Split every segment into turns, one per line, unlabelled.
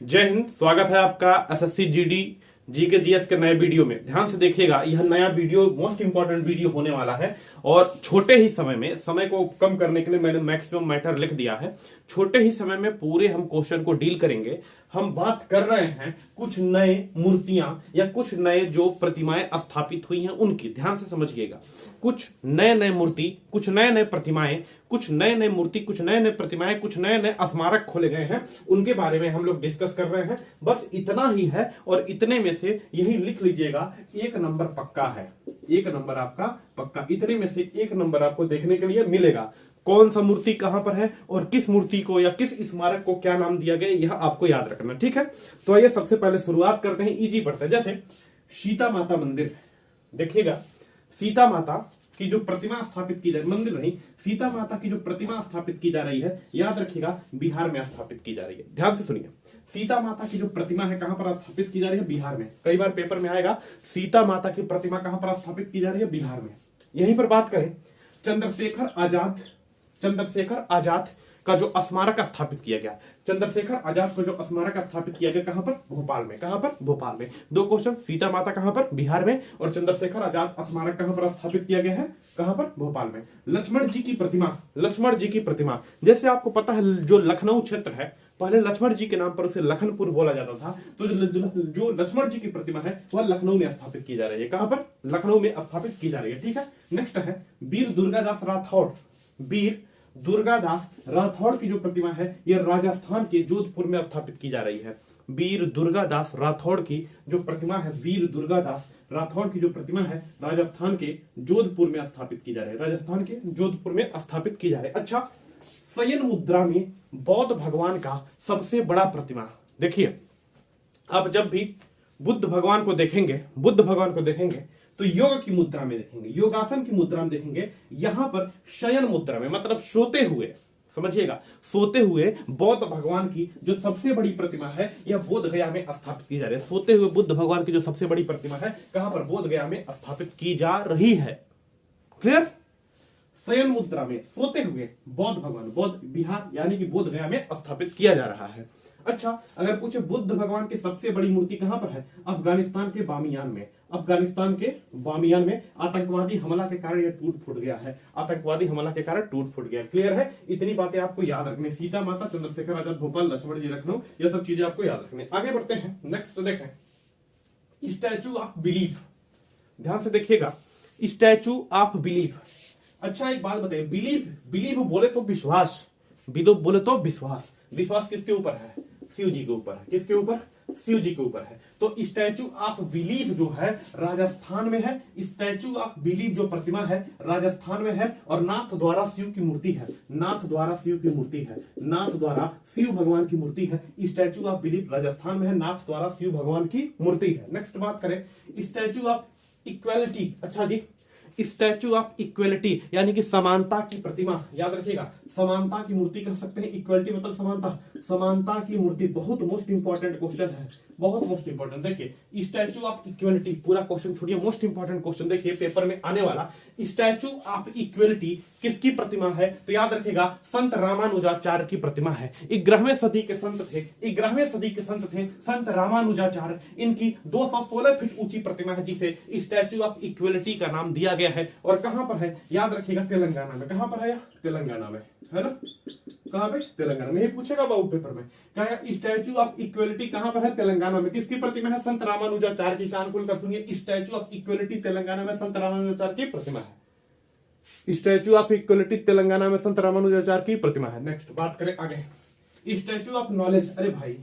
जय हिंद। स्वागत है आपका एसएससी जीडी जी के जीएस के नए वीडियो में। ध्यान से देखिएगा, यह नया वीडियो मोस्ट इंपॉर्टेंट वीडियो होने वाला है और छोटे ही समय में, समय को कम करने के लिए मैंने मैक्सिमम मैटर लिख दिया है। छोटे ही समय में पूरे हम क्वेश्चन को डील करेंगे। हम बात कर रहे हैं कुछ नए मूर्तियां या कुछ नए जो प्रतिमाएं स्थापित हुई हैं उनकी। ध्यान से समझिएगा, कुछ नए नए मूर्ति, कुछ नए नए प्रतिमाएं, कुछ नए नए मूर्ति, कुछ नए नए प्रतिमाएं, कुछ नए नए स्मारक खोले गए हैं, उनके बारे में हम लोग डिस्कस कर रहे हैं। बस इतना ही है और इतने में से यही लिख लीजिएगा, 1 नंबर पक्का है। 1 नंबर आपका पक्का। इतने में से 1 नंबर आपको देखने के लिए मिलेगा। कौन सा मूर्ति कहां पर है और किस मूर्ति को या किस स्मारक को क्या नाम दिया गया, यह आपको याद रखना। ठीक है, तो आइए सबसे पहले शुरुआत करते हैं, इजी पढ़ते हैं। जैसे सीता माता मंदिर, देखिएगा सीता माता की जो प्रतिमा स्थापित की जा रही, मंदिर नहीं, सीता माता की जो प्रतिमा स्थापित की जा रही है, याद रखिएगा बिहार में स्थापित की जा रही है। ध्यान से सुनिए, सीता माता की जो प्रतिमा है कहां पर स्थापित की जा रही है? बिहार में। कई बार पेपर में आएगा, सीता माता की प्रतिमा कहां पर स्थापित की जा रही है? बिहार में। यहीं पर बात करें, चंद्रशेखर आजाद का जो स्मारक स्थापित किया गया, चंद्रशेखर आजाद को जो स्मारक स्थापित किया गया कहां पर? भोपाल में। कहां पर? भोपाल में। 2 क्वेश्चन, सीता माता कहां पर? बिहार में, और चंद्रशेखर आजाद स्मारक कहां पर स्थापित किया गया है? कहां पर? भोपाल में। लक्ष्मण जी की प्रतिमा, लक्ष्मण जी की प्रतिमा, जैसे आपको पता है जो लखनऊ क्षेत्र है, पहले लक्ष्मण जी के नाम पर उसे लखनपुर बोला जाता था, तो जो लक्ष्मण जी की प्रतिमा है वह लखनऊ में स्थापित की जा रही है। कहां पर? लखनऊ में स्थापित की जा रही है। ठीक है, नेक्स्ट है वीर दुर्गादास राठौड़। वीर दुर्गादास राठौड़ की जो प्रतिमा है यह राजस्थान के जोधपुर में स्थापित की जा रही है। वीर दुर्गादास राठौड़ की जो प्रतिमा है, वीर दुर्गादास राठौड़ की जो प्रतिमा है राजस्थान के जोधपुर में स्थापित की जा रही है। राजस्थान के जोधपुर में स्थापित की जा रही है। अच्छा, शयन मुद्रा में बौद्ध भगवान का सबसे बड़ा प्रतिमा, देखिए आप जब भी बुद्ध भगवान को देखेंगे तो योग की मुद्रा में देखेंगे, योगासन की मुद्रा में देखेंगे। यहां पर शयन मुद्रा में मतलब सोते हुए, समझिएगा, सोते हुए बौद्ध भगवान की जो सबसे बड़ी प्रतिमा है यह बोध गया में स्थापित की जा रही है। सोते हुए बुद्ध भगवान की जो सबसे बड़ी प्रतिमा है कहां पर? बोध गया में स्थापित की जा रही है। क्लियर? शयन मुद्रा में सोते हुए बौद्ध भगवान, बौद्ध विहार यानी कि बोध गया में स्थापित किया जा रहा है। अच्छा, अगर पूछे बुद्ध भगवान की सबसे बड़ी मूर्ति कहां पर है? अफगानिस्तान के बामियान में। अफगानिस्तान के बामियान में आतंकवादी हमला के कारण यह टूट फूट गया है। आतंकवादी हमला के कारण टूट फूट गया। क्लियर है? इतनी बातें आपको याद रखनी। सीता माता, चंद्रशेखर आजाद भोपाल, लक्ष्मण जी लखनऊ, यह सब चीजें आपको याद रखनी। आगे बढ़ते हैं, नेक्स्ट देखें, स्टैचू ऑफ बिलीफ। ध्यान से देखिएगा, स्टैचू ऑफ बिलीफ। अच्छा, एक बात बताइए, बिलीव बोले तो विश्वास, बिलीव बोले तो विश्वास, विश्वास किसके ऊपर है? शिव जी के ऊपर है। किसके ऊपर? शिव जी के ऊपर है। तो स्टैचू ऑफ बिलीव जो है राजस्थान में है। स्टैचू ऑफ बिलीव जो प्रतिमा है राजस्थान में है और नाथ द्वारा शिव की मूर्ति है। नाथ द्वारा शिव की मूर्ति है। नाथ द्वारा शिव भगवान की मूर्ति है। स्टैचू ऑफ बिलीव राजस्थान में है, नाथ द्वारा शिव भगवान की मूर्ति है। नेक्स्ट बात करें, स्टैचू ऑफ इक्वेलिटी। अच्छा जी, स्टैचू ऑफ इक्वेलिटी यानी कि समानता की प्रतिमा, याद रखिएगा, समानता की मूर्ति कह सकते हैं। इक्वेलिटी मतलब समानता, समानता की मूर्ति। बहुत मोस्ट इंपॉर्टेंट क्वेश्चन है, बहुत मोस्ट इंपॉर्टेंट। देखिए स्टैचू ऑफ इक्वेलिटी, पूरा क्वेश्चन छोड़िए, मोस्ट इंपॉर्टेंट क्वेश्चन देखिए पेपर में आने वाला। स्टैचू ऑफ इक्वेलिटी किसकी प्रतिमा है? तो याद रखिएगा संत रामानुजाचार्य की प्रतिमा है। 11वें सदी के संत थे, 11वें सदी के संत थे संत रामानुजाचार्य। इनकी 216 फीट ऊंची प्रतिमा है जिसे स्टैचू ऑफ इक्वेलिटी का नाम दिया गया है। और कहां पर है? याद रखिएगा तेलंगाना में। कहां पर है? तेलंगाना में, है ना? कहां पे? तेलंगाना में। ये पूछेगा बाबू पेपर में, कहेगा स्टैचू ऑफ इक्वेलिटी कहां पर है? तेलंगाना में। किसकी प्रतिमा है? संत रामानुजाचार्य की। कान खोल कर सुनिए, स्टैचू ऑफ इक्वेलिटी तेलंगाना में संत रामानुजाचार्य की प्रतिमा है। स्टैचू ऑफ इक्वेलिटी तेलंगाना में संत रामानुजाचार्य की प्रतिमा है। नेक्स्ट बात करें आगे, स्टैचू ऑफ नॉलेज। अरे भाई,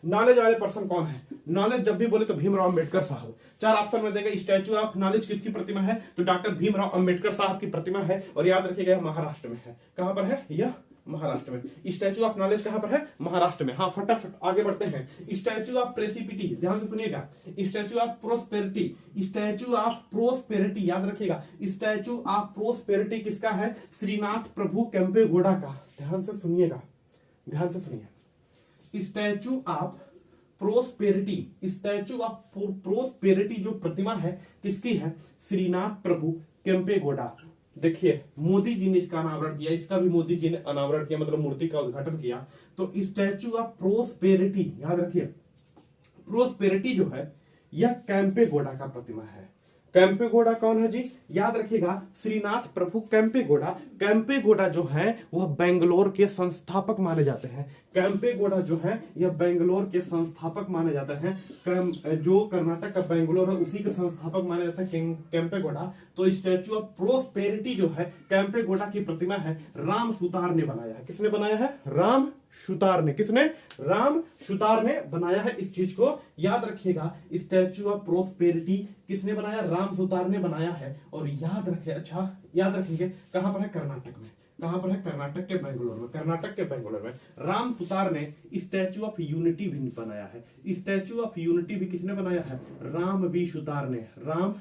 नॉलेज वाले पर्सन कौन है? नॉलेज जब भी बोले तो भीमराव अंबेडकर साहब। 4 ऑप्शन में देगा, स्टैचू ऑफ नॉलेज किसकी प्रतिमा है? तो डॉक्टर भीमराव अंबेडकर साहब की प्रतिमा है। और याद रखिएगा महाराष्ट्र में है। कहां पर है? यह महाराष्ट्र में। स्टैचू ऑफ नॉलेज कहां पर है? महाराष्ट्र में। हाँ, फटाफट आगे बढ़ते हैं। स्टैचू ऑफ प्रेसिपिटी, ध्यान से सुनिएगा, statue of prosperity, statue of prosperity, याद रखिएगा स्टैचू ऑफ प्रोस्पेरिटी किसका है? श्रीनाथ प्रभु केम्पेगौड़ा का। ध्यान से सुनिएगा, ध्यान से सुनिए, statue of prosperity, statue of prosperity जो प्रतिमा है किसकी है? श्रीनाथ प्रभु केम्पेगौड़ा। देखिए मोदी जी ने इसका अनावरण किया, इसका भी मोदी जी ने अनावरण किया, मतलब मूर्ति का उद्घाटन किया। तो स्टैचू ऑफ प्रोस्पेरिटी, याद रखिए प्रोस्पेरिटी जो है यह कैंपेगौड़ा का प्रतिमा है। कैंपेगौड़ा कौन है जी, याद रखिएगा श्रीनाथ प्रभु कैंपेगौड़ा। कैंपेगौड़ा जो है वह बेंगलोर के संस्थापक माने जाते हैं। कैंपेगौड़ा जो है यह बेंगलोर के संस्थापक माने जाते हैं। जो कर्नाटक का बेंगलोर है उसी के संस्थापक माने जाते हैं कैंपेगौड़ा। तो स्टैचू ऑफ प्रोस्पेरिटी जो है कैंपेगौड़ा की प्रतिमा है, राम सुतार ने बनाया है। किसने बनाया है, राम सुतार ने। किसने, राम सुतार ने बनाया है इस चीज को, याद रखिएगा। स्टैचू ऑफ प्रोस्पेरिटी किसने बनाया, राम सुतार ने बनाया है। और याद रखे, अच्छा याद रखेंगे कहां पर है, कर्नाटक में। कहां पर है, कर्नाटक के बेंगलोर में। कर्नाटक के बेंगलोर में राम सुतार ने स्टैचू ऑफ यूनिटी भी बनाया है। स्टैचू ऑफ यूनिटी भी किसने बनाया है, राम बी सुतार ने, राम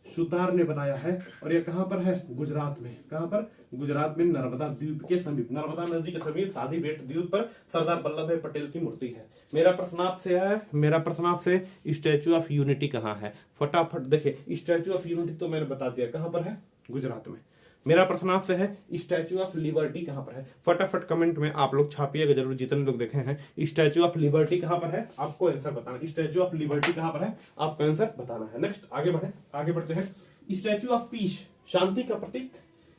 सुतार ने बनाया है। और यह कहां पर है, गुजरात में। कहां पर, गुजरात में नर्मदा द्वीप के समीप, नर्मदा नदी के समीप साधी बेट द्वीप पर सरदार वल्लभ भाई पटेल की मूर्ति है। मेरा प्रश्न आपसे है, मेरा प्रश्न आपसे, स्टैचू ऑफ यूनिटी कहां है, फटाफट देखिए। स्टैचू ऑफ यूनिटी तो मैंने बता दिया कहां पर है, गुजरात में। मेरा प्रश्न आपसे है, स्टैचू ऑफ लिबर्टी कहां पर है, फटाफट कमेंट में आप लोग छापिएगा जरूर, जितने लोग देखे हैं। स्टैचू ऑफ लिबर्टी कहां पर है, आपको आंसर बताना। स्टैचू ऑफ लिबर्टी कहां पर है, आपको आंसर बताना है। नेक्स्ट आगे बढ़े, आगे बढ़ते हैं। स्टैचू ऑफ पीस, शांति का प्रतीक।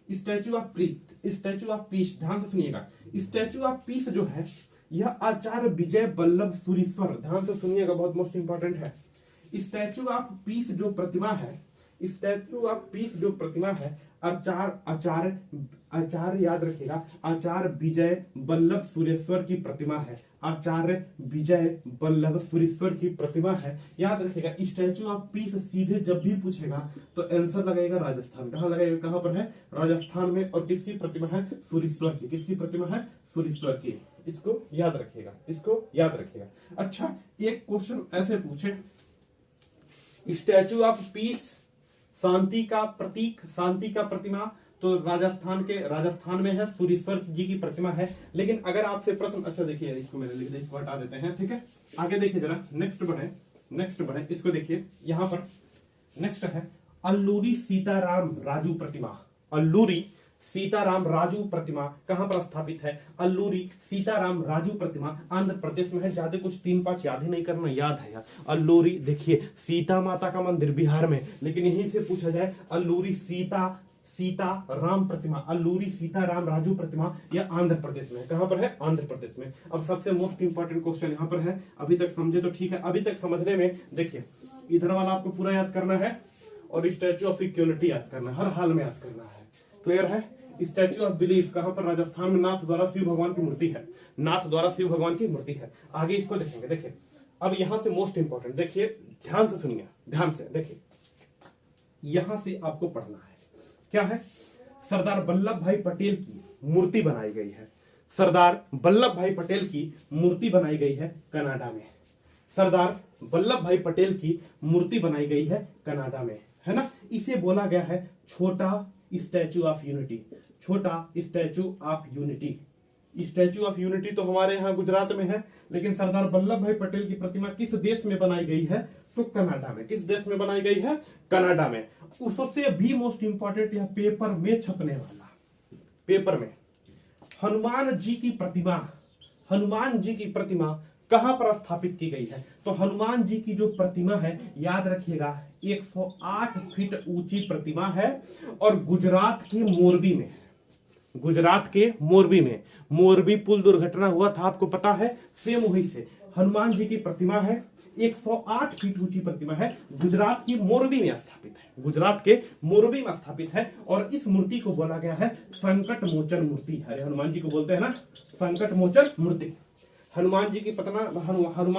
स्टैचू ऑफ प्रीत, स्टैचू ऑफ पीस, ध्यान से सुनिएगा। स्टैचू ऑफ पीस जो है यह आचार्य विजय वल्लभ सुरीश्वर, ध्यान से सुनिएगा, बहुत मोस्ट इंपॉर्टेंट है। स्टैचू ऑफ पीस जो प्रतिमा है, स्टैचू ऑफ पीस जो प्रतिमा है आचार्य याद रखिएगा, आचार्य विजय वल्लभ सुरेश्वर की प्रतिमा है। आचार्य विजय वल्लभ सुरेश्वर की प्रतिमा है, याद रखिएगा। स्टैचू ऑफ पीस सीधे जब भी पूछेगा तो आंसर लगेगा राजस्थान। कहां लगेगा, कहां पर है, राजस्थान में। और किसकी प्रतिमा है, सुरेश्वर की। किसकी प्रतिमा है, सुरेश्वर की। इसको याद रखिएगा, इसको याद रखिएगा। अच्छा एक क्वेश्चन ऐसे पूछे, स्टैचू ऑफ पीस शांति का प्रतीक, शांति का प्रतिमा, तो राजस्थान में है, सुरेश्वर जी की प्रतिमा है। लेकिन अगर आपसे प्रश्न, अच्छा देखिए इसको मैंने लिख दिया, इसको हटा देते हैं, ठीक है। आगे देखिए जरा, नेक्स्ट बढ़े, इसको देखिए यहां पर नेक्स्ट है अल्लूरी सीताराम राजू प्रतिमा। अल्लूरी सीताराम राजू प्रतिमा कहां पर स्थापित है, अल्लूरी सीताराम राजू प्रतिमा आंध्र प्रदेश में है। ज्यादा कुछ 3-5 याद ही नहीं करना, याद है यार। अल्लूरी देखिए, सीता माता का मंदिर बिहार में, लेकिन यहीं से पूछा जाए अल्लूरी सीता राम प्रतिमा, अल्लूरी सीताराम राजू प्रतिमा, यह आंध्र प्रदेश में है। कहां पर है, आंध्र प्रदेश में। अब सबसे मोस्ट इंपॉर्टेंट क्वेश्चन यहां पर है, अभी तक समझे तो ठीक है। अभी तक समझने में देखिए, इधर वाला आपको पूरा याद करना है और स्टैचू ऑफ इक्वलिटी याद करना है, हर हाल में याद करना है। क्लियर है। स्टैचू ऑफ बिलीफ कहां पर, राजस्थान में। नाथ द्वारा शिव भगवान की मूर्ति है, नाथ द्वारा शिव भगवान की मूर्ति है। आगे इसको देखेंगे। देखिए अब यहां से मोस्ट इंपॉर्टेंट, देखिए ध्यान से सुनिए, ध्यान से देखिए, यहां से आपको पढ़ना है क्या है, सरदार वल्लभ भाई पटेल की मूर्ति बनाई गई है। सरदार वल्लभ भाई पटेल की मूर्ति बनाई गई है कनाडा में। सरदार वल्लभ भाई पटेल की मूर्ति बनाई गई है कनाडा में, है ना। इसे बोला गया है छोटा स्टैचू ऑफ यूनिटी, छोटा statue of unity. Statue of unity तो हमारे यहाँ गुजरात में है, लेकिन सरदार वल्लभ भाई पटेल की प्रतिमा किस देश में बनाई गई है, तो कनाडा में। किस देश में बनाई गई है, कनाडा में। उससे भी मोस्ट इंपॉर्टेंट यह पेपर में छपने वाला, पेपर में हनुमान जी की प्रतिमा, हनुमान जी की प्रतिमा कहां पर स्थापित की गई है, तो हनुमान जी की जो प्रतिमा है याद रखिएगा 108 फीट ऊंची प्रतिमा है और गुजरात के मोरबी में है। गुजरात के मोरबी में, मोरबी पुल दुर्घटना हुआ था आपको पता है, सेम वही से हनुमान जी की प्रतिमा है, 108 फीट ऊंची प्रतिमा है, गुजरात की मोरबी में स्थापित है, गुजरात के मोरबी में स्थापित है। और इस मूर्ति को बोला गया है संकट मोचन मूर्ति। अरे हनुमान जी को बोलते हैं ना संकट मोचन मूर्ति। हनुमान जी की प्रतिमा,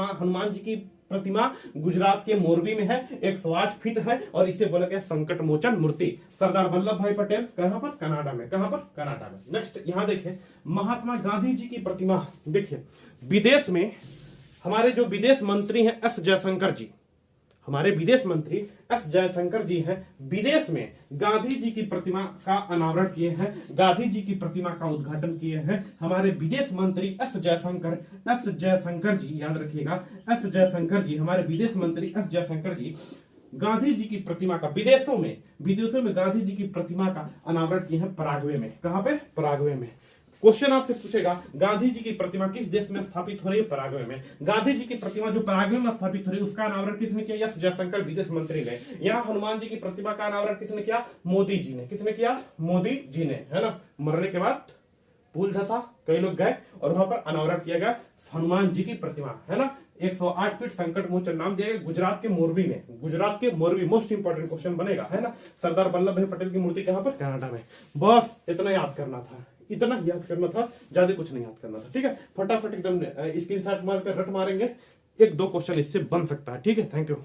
हनुमान जी की प्रतिमा गुजरात के मोरबी में है, 108 फीट है और इसे बोला गया संकट मोचन मूर्ति। सरदार वल्लभ भाई पटेल कहां पर, कनाडा में। कहां पर, कनाडा में। नेक्स्ट यहां देखिए महात्मा गांधी जी की प्रतिमा। देखिए विदेश में हमारे जो विदेश मंत्री हैं एस जयशंकर जी, हमारे विदेश मंत्री एस जयशंकर जी हैं, विदेश में गांधी जी की प्रतिमा का अनावरण किए हैं, गांधी जी की प्रतिमा का उद्घाटन किए हैं हमारे विदेश मंत्री एस जयशंकर जी, याद रखिएगा एस जयशंकर जी, हमारे विदेश मंत्री एस जयशंकर जी गांधी जी की प्रतिमा का विदेशों में गांधी जी की प्रतिमा का अनावरण किए हैं पराग्वे में। कहां पे? पराग्वे में। क्वेश्चन आपसे पूछेगा गांधी जी की प्रतिमा किस देश में स्थापित हो रही है? पराग्वे में। गांधी जी की प्रतिमा जो पराग्वे में स्थापित हो रही है उसका अनावरण किसने किया? एस जयशंकर विदेश मंत्री ने। यहाँ हनुमान जी की प्रतिमा का अनावरण किसने किया? मोदी जी ने। किसने किया? मोदी जी ने, है ना। मरने के बाद पुल धसा, कई लोग गए और वहां पर अनावरण किया गया हनुमान जी की प्रतिमा, है ना। 108 फीट संकट मोचन नाम दिया गया गुजरात के मोरबी में। गुजरात के मोरबी मोस्ट इंपोर्टेंट क्वेश्चन बनेगा, है ना। सरदार वल्लभ भाई पटेल की मूर्ति कहां पर? कनाडा में। बस इतना याद करना था, इतना याद करना था, ज्यादा कुछ नहीं याद करना था। ठीक है, फटाफट एकदम स्क्रीनशॉट मारकर रट मारेंगे, एक दो क्वेश्चन इससे बन सकता है। ठीक है, थैंक यू।